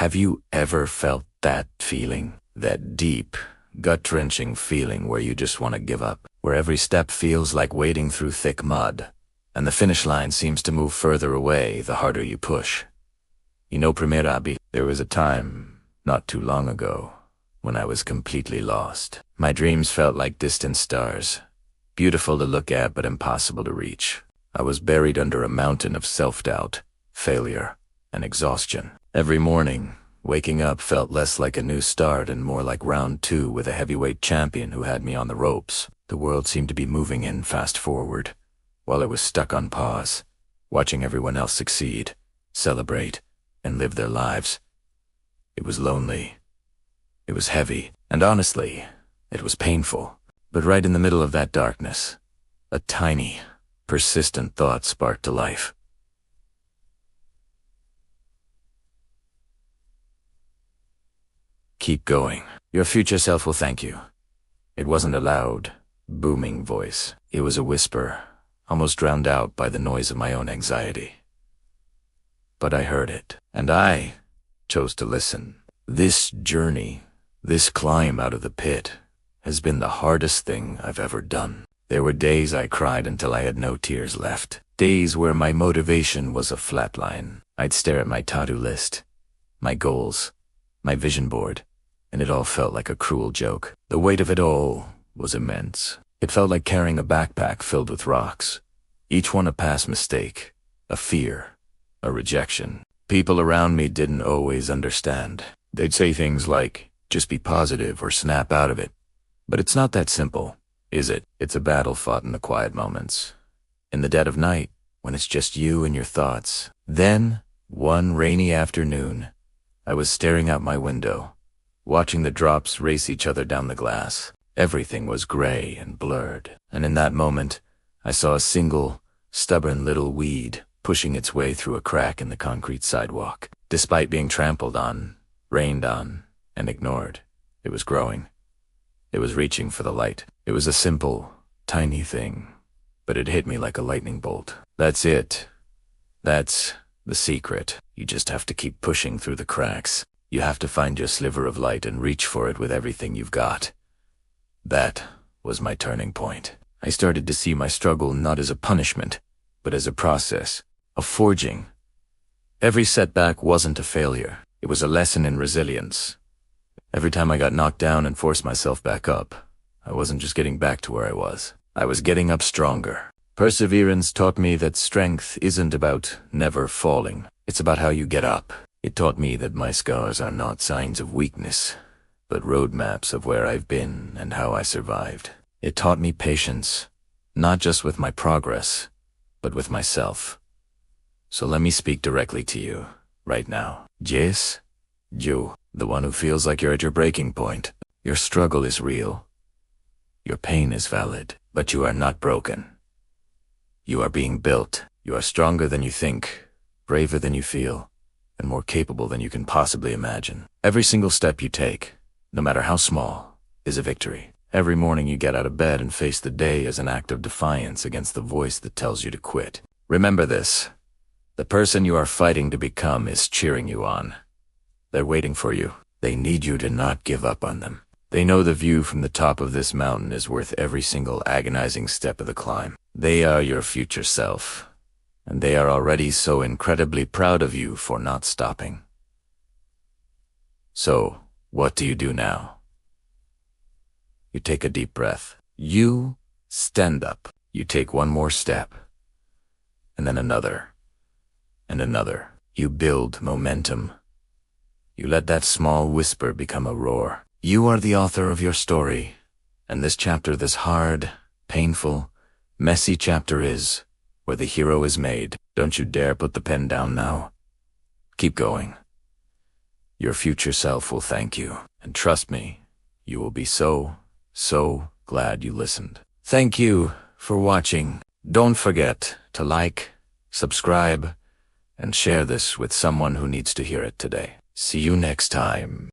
Have you ever felt that feeling? That deep, gut-wrenching feeling where you just want to give up, where every step feels like wading through thick mud, and the finish line seems to move further away the harder you push. Primera, there was a time, not too long ago, when I was completely lost. My dreams felt like distant stars, beautiful to look at but impossible to reach. I was buried under a mountain of self-doubt, failure, and exhaustion. Every morning, waking up felt less like a new start and more like round two with a heavyweight champion who had me on the ropes. The world seemed to be moving in fast forward, while I was stuck on pause, watching everyone else succeed, celebrate, and live their lives. It was lonely. It was heavy, and honestly, it was painful. But right in the middle of that darkness, a tiny, persistent thought sparked to life. Keep going. Your future self will thank you. It wasn't a loud, booming voice. It was a whisper, almost drowned out by the noise of my own anxiety. But I heard it, and I chose to listen. This journey, this climb out of the pit, has been the hardest thing I've ever done. There were days I cried until I had no tears left. Days where my motivation was a flat line. I'd stare at my to-do list, my goals, my vision board, and it all felt like a cruel joke. The weight of it all was immense. It felt like carrying a backpack filled with rocks, each one a past mistake, a fear, a rejection. People around me didn't always understand. They'd say things like, just be positive or snap out of it. But it's not that simple, is it? It's a battle fought in the quiet moments, in the dead of night, when it's just you and your thoughts. Then, one rainy afternoon, I was staring out my window, watching the drops race each other down the glass. Everything was gray and blurred, and in that moment, I saw a single, stubborn little weed pushing its way through a crack in the concrete sidewalk. Despite being trampled on, rained on, and ignored, it was growing. It was reaching for the light. It was a simple, tiny thing, but it hit me like a lightning bolt. That's it. That's the secret. You just have to keep pushing through the cracks. You have to find your sliver of light and reach for it with everything you've got. That was my turning point. I started to see my struggle not as a punishment, but as a process, a forging. Every setback wasn't a failure. It was a lesson in resilience. Every time I got knocked down and forced myself back up, I wasn't just getting back to where I was. I was getting up stronger. Perseverance taught me that strength isn't about never falling. It's about how you get up. It taught me that my scars are not signs of weakness, but roadmaps of where I've been and how I survived. It taught me patience, not just with my progress, but with myself. So let me speak directly to you, right now. Yes, you, the one who feels like you're at your breaking point. Your struggle is real. Your pain is valid, but you are not broken. You are being built. You are stronger than you think, braver than you feel, and more capable than you can possibly imagine. Every single step you take, no matter how small, is a victory. Every morning you get out of bed and face the day as an act of defiance against the voice that tells you to quit. Remember this. The person you are fighting to become is cheering you on. They're waiting for you. They need you to not give up on them. They know the view from the top of this mountain is worth every single agonizing step of the climb. They are your future self, and they are already so incredibly proud of you for not stopping. So, what do you do now? You take a deep breath. You stand up. You take one more step, and then another, and another. You build momentum. You let that small whisper become a roar. You are the author of your story, and this chapter, this hard, painful, messy chapter is where the hero is made. Don't you dare put the pen down now. Keep going. Your future self will thank you, and trust me, you will be so glad you listened. Thank you for watching. Don't forget to like, subscribe, and share this with someone who needs to hear it today. See you next time.